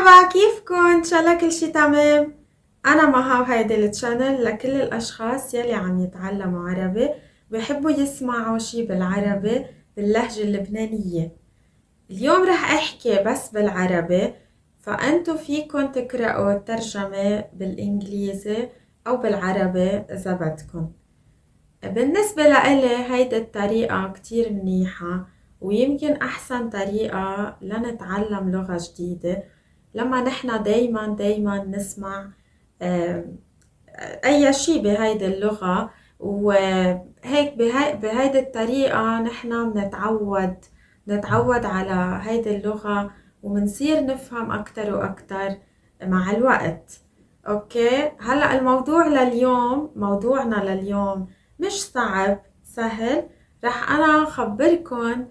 مرحبا، كيفكن؟ ان شاء الله كل شي تمام. انا مها وهيدي التشانل لكل الاشخاص يلي عم يتعلموا عربي بيحبوا يسمعوا شي بالعربي باللهجة اللبنانية. اليوم رح احكي بس بالعربي، فانتو فيكن تقرأوا الترجمة بالانجليزي او بالعربي اذا بدكن. بالنسبة لإلي هيدي الطريقة كتير منيحة، ويمكن أحسن طريقة لنتعلم لغة جديدة لما نحنا دايما نسمع آم، أي شي بهيدي اللغة. وهيك بهيدي الطريقة نحنا بنتعود على هيدي اللغة، ومنصير نفهم أكتر وأكتر مع الوقت. أوكي، هلأ موضوعنا لليوم مش صعب، سهل. رح أنا خبركن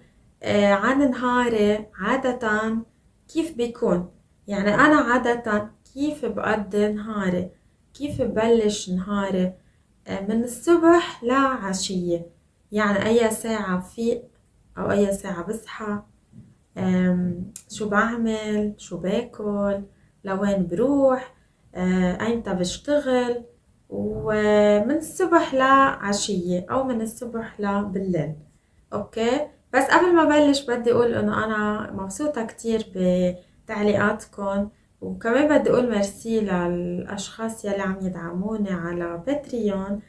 عن نهاري عادة كيف بيكون. يعني أنا عادة كيف بقضي نهاري، كيف ببلش نهاري من الصبح لعشية. يعني أي ساعة بفيق أو أي ساعة بصحى، شو بعمل، شو باكل، لوين بروح، أيمتى بشتغل، ومن الصبح لعشية أو من الصبح لبالليل. أوكي، بس قبل ما بلش بدي أقول إنه أنا مبسوطة كتير بتعليقاتكم، وكمان بدي أقول ميرسي للأشخاص يلي عم يدعموني على باتريون،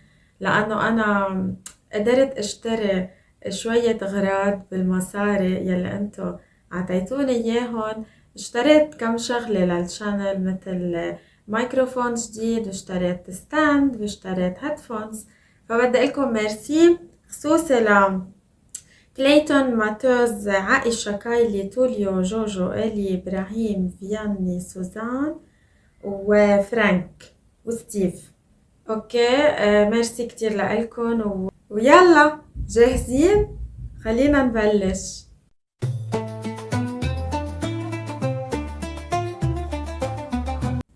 لأنه أنا قدرت أشتري شوية أغراض بالمصاري يلي انتو عطيتوني اياهن. اشتريت كم شغلة للشانل مثل مايكروفون جديد، واشتريت ستاند، واشتريت هيدفونز. فبدي لكم ميرسي خصوصي ل كليتون، ماتوز، عائشة، كايلي، توليو، جوجو، إلي، إبراهيم، فياني، سوزان، وفرانك، وستيف. اوكي، ميرسي كتير لإلكن ويلا جاهزين؟ خلينا نبلش.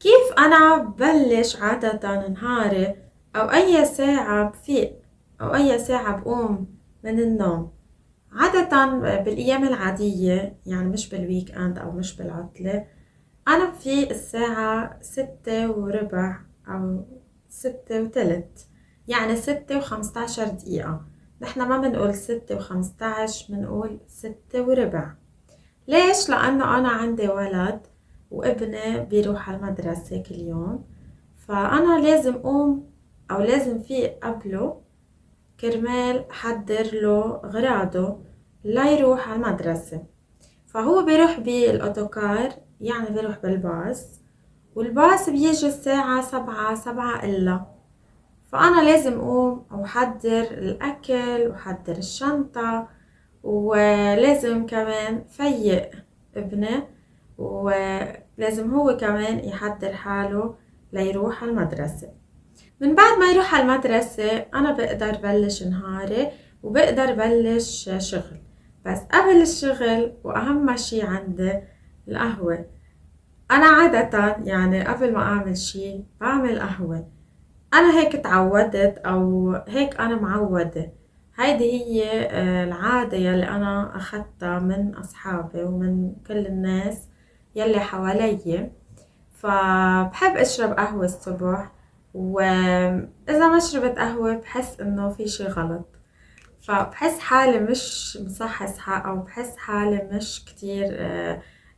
كيف أنا ببلش عادة نهاري، أو أي ساعة بفيق أو أي ساعة بقوم من النوم؟ عادة بالأيام العادية، يعني مش بالويك أند أو مش بالعطلة، أنا بفيق الساعة 6:15 أو 6:ثلث، يعني 6:15. نحنا ما بنقول 6:15، بنقول 6:15. ليش؟ لأنه أنا عندي ولد وابني بيروح على المدرسة كل يوم، فأنا لازم أقوم أو لازم فيق قبله كرمال حضر له غراضه ليروح على المدرسة. فهو بيروح بالأوتوكار، يعني بيروح بالباص، والباص بيجي الساعة 7 إلا. فأنا لازم أقوم وأحضر الأكل وأحضر الشنطة، ولازم كمان فيق ابني، ولازم هو كمان يحضر حاله ليروح على المدرسة. من بعد ما يروح على المدرسة أنا بقدر بلش نهاري وبقدر بلش شغل. بس قبل الشغل وأهم شي عندي القهوة. أنا عادة يعني قبل ما أعمل شي بعمل قهوة. أنا هيك تعودت أو هيك أنا معودة. هيدي هي العادة يلي أنا أخدتها من أصحابي ومن كل الناس يلي حوالي. فبحب أشرب قهوة الصبح، وإذا ما شربت قهوة بحس إنه في شي غلط، فبحس حالي مش مصحصحة أو بحس حالي مش كتير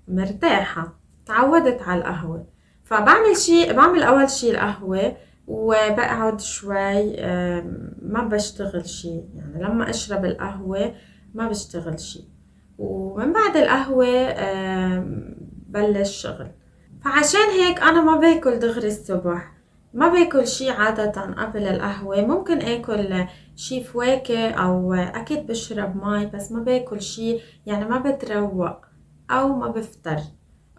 مرتاحة. تعودت على القهوة، بعمل أول شي القهوة، وبقعد شوي ما بشتغل شي. يعني لما أشرب القهوة ما بشتغل شي، ومن بعد القهوة بلش شغل. فعشان هيك أنا ما باكل دغري الصبح، ما باكل شي عادة قبل القهوة. ممكن آكل شي فواكه أو أكيد بشرب مي، بس ما باكل شي، يعني ما بتروق أو ما بفطر.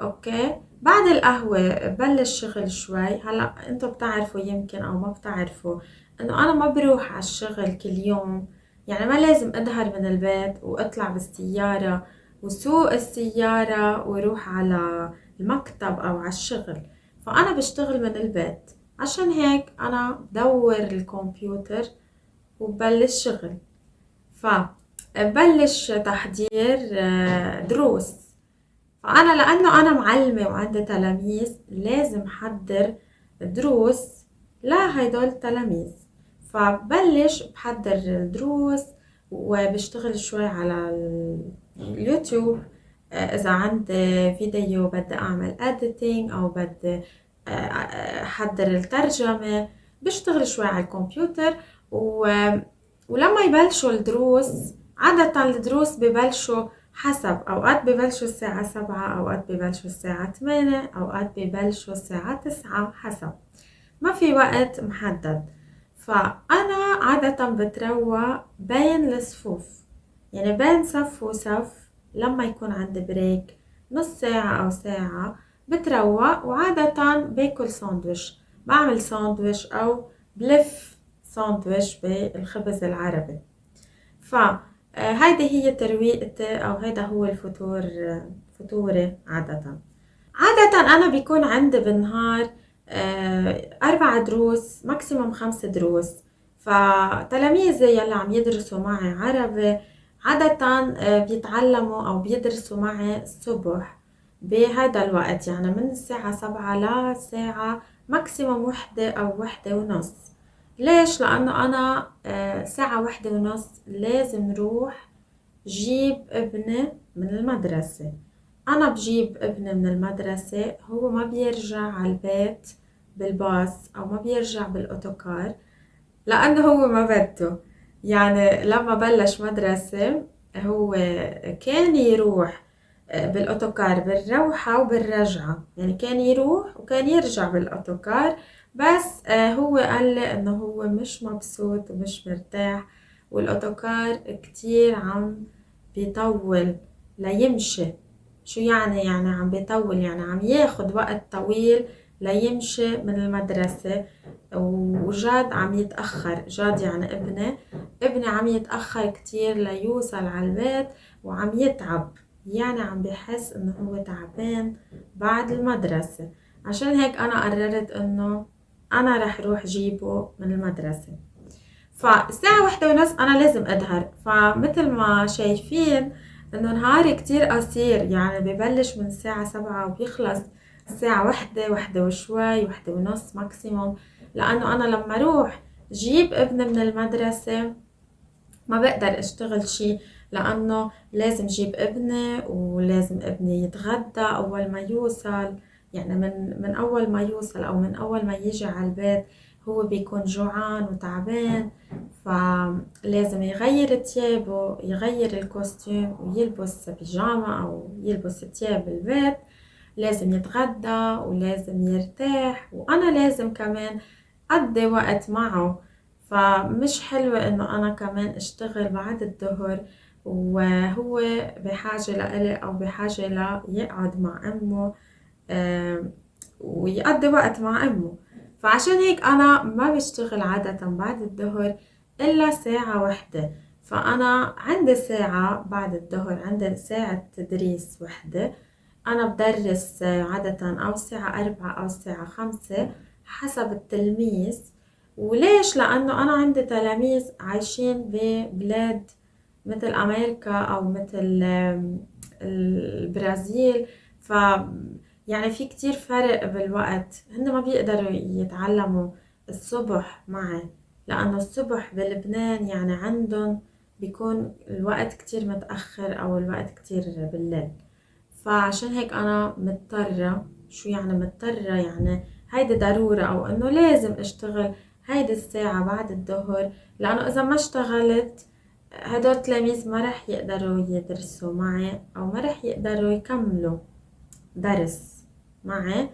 أوكي، بعد القهوة بلش شغل شوي. هلأ انتو بتعرفوا يمكن أو ما بتعرفوا إنه أنا ما بروح على الشغل كل يوم. يعني ما لازم أظهر من البيت وأطلع بالسيارة وسوق السيارة وروح على المكتب أو على الشغل. فأنا بشتغل من البيت، عشان هيك أنا بدور الكمبيوتر وببلش شغل. فبلش تحضير دروس. فأنا لأنه أنا معلمة وعندي تلاميذ لازم حضر دروس لهيدول التلاميذ، فبلش بحضر الدروس وبشتغل شوي على اليوتيوب. إذا عندي فيديو بدي أعمل editing أو بدي أحضر الترجمة، بشتغل شوي على الكمبيوتر. ولما يبلشوا الدروس، عادة الدروس ببلشوا حسب، أوقات ببلشوا الساعة 7، أوقات ببلشوا الساعة 8، أوقات ببلشوا الساعة 9، حسب، ما في وقت محدد. فأنا عادة بتروق بين الصفوف، يعني بين صف وصف لما يكون عندي بريك نص ساعة أو ساعة بتروق، وعادة باكل ساندويش، بعمل ساندويش أو بلف ساندويش بالخبز العربي. فهيدي هي ترويقتي، أو هيدا هو الفطور، فطوري عادة. عادة أنا بيكون عندي بالنهار 4 دروس، ماكسيموم 5 دروس. فتلاميذي يلي عم يدرسوا معي عربي عادة بيتعلموا أو بيدرسوا معي الصبح بهذا الوقت، يعني من الساعة 7 للساعة ماكسيموم 1 أو 1:30. ليش؟ لأنه أنا ساعة 1:30 لازم روح جيب ابني من المدرسة. أنا بجيب ابني من المدرسة، هو ما بيرجع على البيت بالباص أو ما بيرجع بالأوتوكار، لأنه هو ما بده. يعني لما بلش مدرسة هو كان يروح بالأوتوكار بالروحة وبالرجعة، يعني كان يروح وكان يرجع بالأوتوكار، بس هو قال لي إنه هو مش مبسوط ومش مرتاح، والأوتوكار كتير عم بيطول ليمشي. شو يعني؟ يعني عم بيطول، يعني عم ياخد وقت طويل ليمشي من المدرسة، وجاد عم يتأخر. جاد يعني ابني عم يتأخر كتير ليوصل على البيت وعم يتعب، يعني عم بحس انه هو تعبان بعد المدرسة. عشان هيك انا قررت انه انا رح روح جيبه من المدرسة. فالساعة 1:30 انا لازم اظهر. فمثل ما شايفين انه نهاري كتير قصير، يعني ببلش من الساعة 7 وبيخلص الساعة 1 وشوي، 1:30 ماكسيموم. لانه انا لما اروح جيب ابني من المدرسة ما بقدر اشتغل شي، لانه لازم جيب ابني ولازم ابني يتغدى اول ما يوصل. يعني من اول ما يوصل او من اول ما يجي على البيت هو بيكون جوعان وتعبان، فلازم يغير تيابه، يغير الكوستيم ويلبس بيجاما او يلبس تياب البيت، لازم يتغدى ولازم يرتاح، وانا لازم كمان اقضي وقت معه. فمش حلوة انه انا كمان اشتغل بعد الظهر وهو بحاجة لإلي او بحاجة ليقعد مع امه ويقضي وقت مع امه. فعشان هيك انا ما بشتغل عادة بعد الظهر الا ساعة 1. فانا عندي ساعة بعد الظهر، عندي ساعة تدريس 1. انا بدرس عادة او الساعة 4 او الساعة 5 حسب التلميذ. وليش؟ لأنه أنا عندي تلاميذ عايشين ببلاد مثل أمريكا أو مثل البرازيل. ف يعني في كتير فرق بالوقت، هن ما بيقدروا يتعلموا الصبح معي، لأنه الصبح بلبنان يعني عندهم بيكون الوقت كتير متأخر أو الوقت كتير بالليل. فعشان هيك أنا مضطرة. شو يعني مضطرة؟ يعني هيدي ضرورة أو إنه لازم أشتغل هيدي الساعة بعد الظهر، لأنه إذا ما اشتغلت هدول التلاميذ ما رح يقدروا يدرسوا معي أو ما رح يقدروا يكملوا درس معي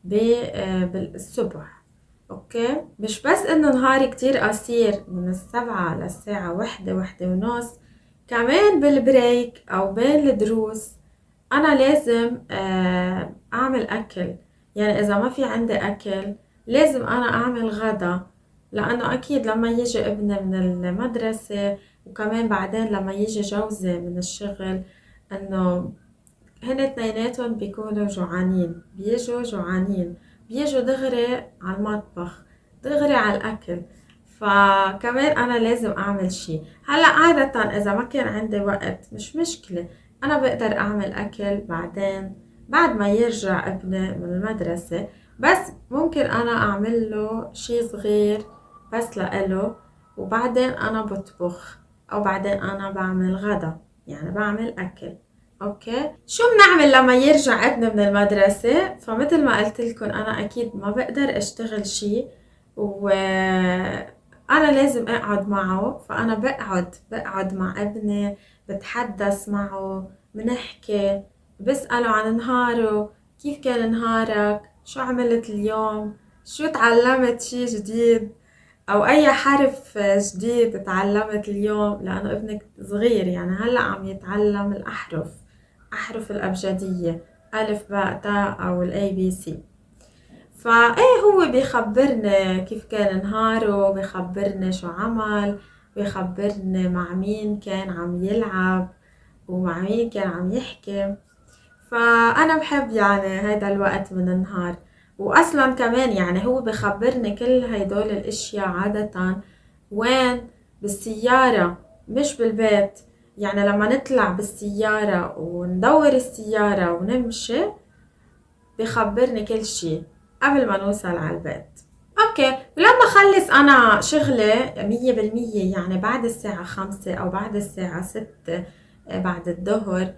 بالصبح. اوكي، مش بس انه نهاري كتير قصير من 7 للساعة 1:30، كمان بالبريك او بين الدروس انا لازم اعمل اكل. يعني اذا ما في عندي اكل لازم انا اعمل غدا، لانه اكيد لما يجي ابني من المدرسة وكمان بعدين لما يجي جوزي من الشغل، انه هن اتنيناتهم بيكونوا جوعانين، بيجوا جوعانين، بيجوا دغري على المطبخ، دغري على الأكل. فكمان أنا لازم أعمل شي. هلأ عادة إذا ما كان عندي وقت مش مشكلة، أنا بقدر أعمل أكل بعدين بعد ما يرجع ابني من المدرسة، بس ممكن أنا أعمل له شي صغير بس لإله، وبعدين أنا بطبخ، أو بعدين أنا بعمل غدا، يعني بعمل أكل. أوكي، شو بنعمل لما يرجع ابني من المدرسة؟ فمثل ما قلت لكم أنا أكيد ما بقدر أشتغل شي، وأنا لازم أقعد معه، فأنا بقعد مع ابني، بتحدث معه، بنحكي، بسأله عن نهاره، كيف كان نهارك، شو عملت اليوم، شو تعلمت شي جديد، أو أي حرف جديد تعلمت اليوم، لأنه ابنك صغير يعني هلأ عم يتعلم أحرف الأبجدية، ألف باء تاء أو الأي بي سي. فايه هو بيخبرني كيف كان نهاره، بيخبرني شو عمل، بيخبرني مع مين كان عم يلعب ومع مين كان عم يحكي. فأنا بحب يعني هيدا الوقت من النهار. وأصلا كمان يعني هو بخبرني كل هيدول الأشياء عادة وين؟ بالسيارة، مش بالبيت. يعني لما نطلع بالسيارة وندور السيارة ونمشي بخبرني كل شي قبل ما نوصل على البيت. اوكي، ولما خلص انا شغلي 100% يعني بعد الساعة 5 او بعد الساعة 6 بعد الظهر،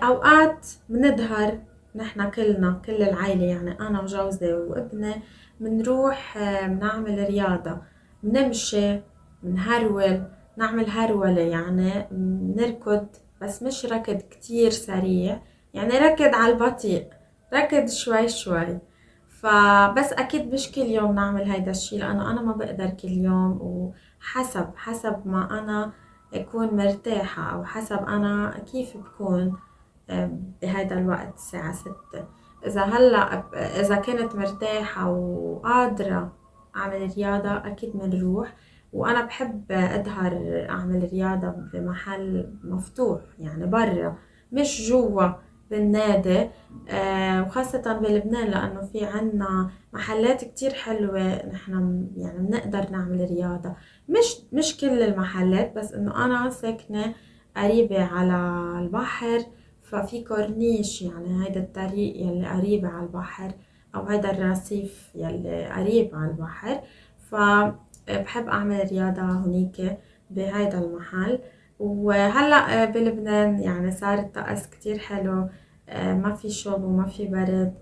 اوقات بنظهر نحنا كلنا، كل العيلة، يعني انا وجوزي وابني، بنروح بنعمل رياضة، بنمشي، بنهرول، نعمل هرولة، يعني بنركض، بس مش ركض كتير سريع، يعني ركض على البطيء، ركض شوي شوي. فبس اكيد مش كل يوم نعمل هيدا الشي، لانه انا ما بقدر كل يوم، وحسب ما انا اكون مرتاحة، او حسب انا كيف بكون بهيدا الوقت الساعة 6. اذا كنت مرتاحة وقادرة اعمل رياضة اكيد بنروح. وانا بحب اظهر اعمل رياضة بمحل مفتوح، يعني برا، مش جوا بالنادي. وخاصة بلبنان لأنه في عنا محلات كتير حلوة، نحنا يعني بنقدر نعمل رياضة. مش كل المحلات، بس إنه أنا ساكنة قريبة على البحر، ففي كورنيش، يعني هيدا الطريق يلي قريبة على البحر، أو هيدا الرصيف يلي قريب على البحر. فبحب أعمل رياضة هنيك بهيدا المحل. وهلأ بلبنان يعني صار الطقس كتير حلو، ما في شوب وما في برد.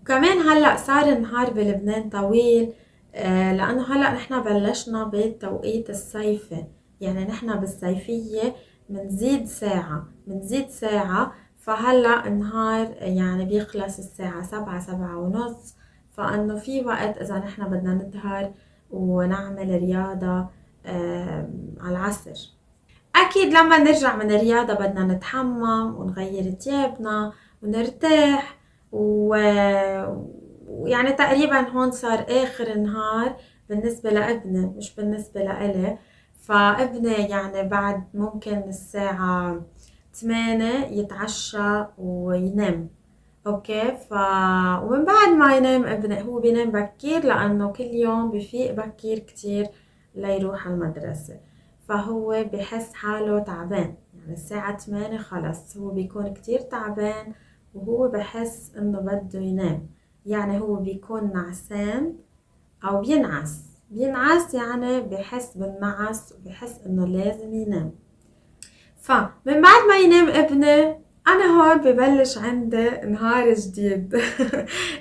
وكمان هلأ صار النهار بلبنان طويل، لأنه هلأ نحنا بلشنا بالتوقيت الصيفي، يعني نحنا بالصيفية منزيد ساعة. فهلأ النهار يعني بيخلص الساعة 7 7:30، فأنه في وقت إذا نحنا بدنا نظهر ونعمل رياضة على العصر. أكيد لما نرجع من الرياضة بدنا نتحمم ونغير تيابنا ونرتاح، ويعني تقريبا هون صار آخر النهار بالنسبة لابني، مش بالنسبة لإلي. فابني يعني بعد ممكن الساعة 8 يتعشى وينام. اوكي، ومن بعد ما ينام ابني، هو بينام بكير لأنه كل يوم بفيق بكير كتير ليروح المدرسة، فهو بحس حاله تعبان، يعني الساعة 8 خلص هو بيكون كتير تعبان، وهو بحس انه بده ينام، يعني هو بيكون نعسان او بينعس، يعني بحس بالنعس وبحس انه لازم ينام. فمن بعد ما ينام ابني انا هون ببلش عندي نهار جديد.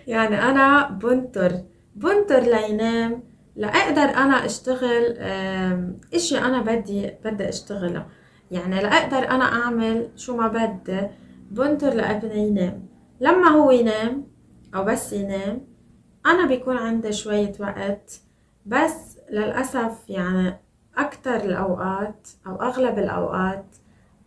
يعني انا بنطر لينام لأقدر أنا أشتغل إشي أنا بدي أشتغله، يعني لأقدر أنا أعمل شو ما بدي. بنطر لابني ينام، لما هو ينام أو بس ينام أنا بيكون عندي شوية وقت. بس للأسف يعني أكتر الأوقات أو أغلب الأوقات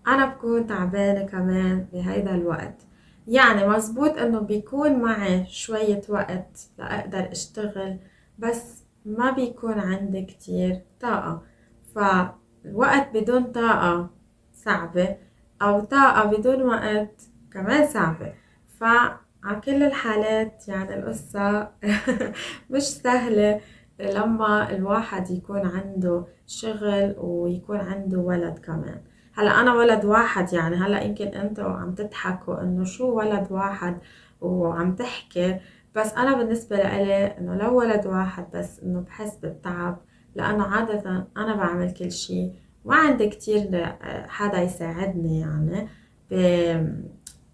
أنا بكون تعبانة كمان بهيدا الوقت. يعني مزبوط إنه بيكون معي شوية وقت لأقدر أشتغل، بس ما بيكون عندي كتير طاقة. فالوقت بدون طاقة صعبة، أو طاقة بدون وقت كمان صعبة. فعلى كل الحالات يعني القصة مش سهلة لما الواحد يكون عنده شغل ويكون عنده ولد كمان. هلا أنا ولد واحد، يعني هلا يمكن انتوا عم تضحكوا انه شو ولد واحد وعم تحكي، بس أنا بالنسبة لإلي انه لو ولد واحد بس انه بحس بالتعب، لأنه عادة أنا بعمل كل شي، ما عندي كتير حدا يساعدني يعني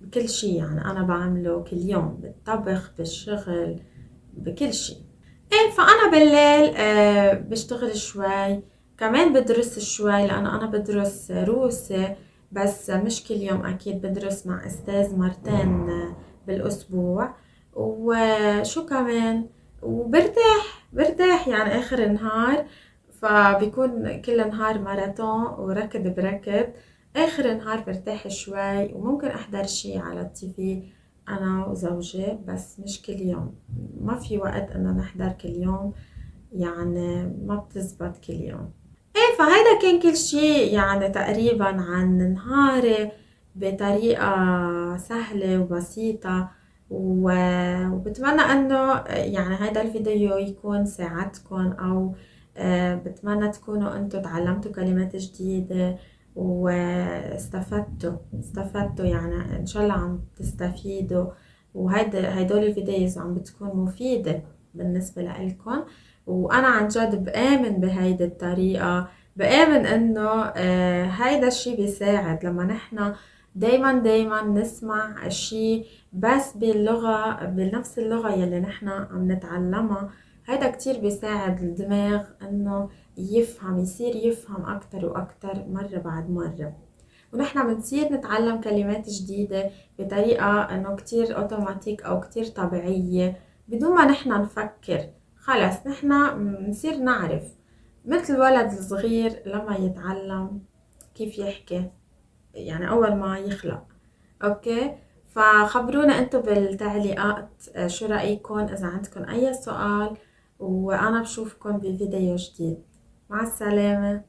بكل شي، يعني أنا بعمله كل يوم بالطبخ بالشغل بكل شي. ايه، فأنا بالليل بشتغل شوي، كمان بدرس شوي لأنه أنا بدرس روسي، بس مش كل يوم أكيد، بدرس مع أستاذ مرتين بالأسبوع. وشو كمان، برتاح يعني آخر النهار، فبيكون كل نهار ماراثون وركض بركض. آخر النهار برتاح شوي وممكن أحضر شي على التيفي أنا وزوجي، بس مش كل يوم، ما في وقت إنه نحضر كل يوم، يعني ما بتزبط كل يوم. ايه، فهيدا كان كل شي يعني تقريبا عن نهاري بطريقة سهلة وبسيطة. وبتمنى انه يعني هيدا الفيديو يكون ساعدكن، او بتمنى تكونوا انتو تعلمتوا كلمات جديدة واستفدتوا يعني ان شاء الله عم تستفيدوا، هيدول الفيديوز عم بتكون مفيدة بالنسبة لإلكن. وانا عن جد بآمن بهيدي الطريقة، بآمن انه هيدا الشي بيساعد لما نحنا دايما نسمع الشي بس باللغة، بنفس اللغة يلي نحنا عم نتعلمها. هيدا كتير بيساعد الدماغ انه يصير يفهم اكتر واكتر مرة بعد مرة، ونحنا بنصير نتعلم كلمات جديدة بطريقة انه كتير اوتوماتيك او كتير طبيعية بدون ما نحنا نفكر. خلص نحنا بنصير نعرف، مثل الولد الصغير لما يتعلم كيف يحكي يعني أول ما يخلق. أوكي، فخبرونا أنتوا بالتعليقات شو رأيكم، إذا عندكم أي سؤال، وأنا بشوفكم بفيديو جديد. مع السلامة.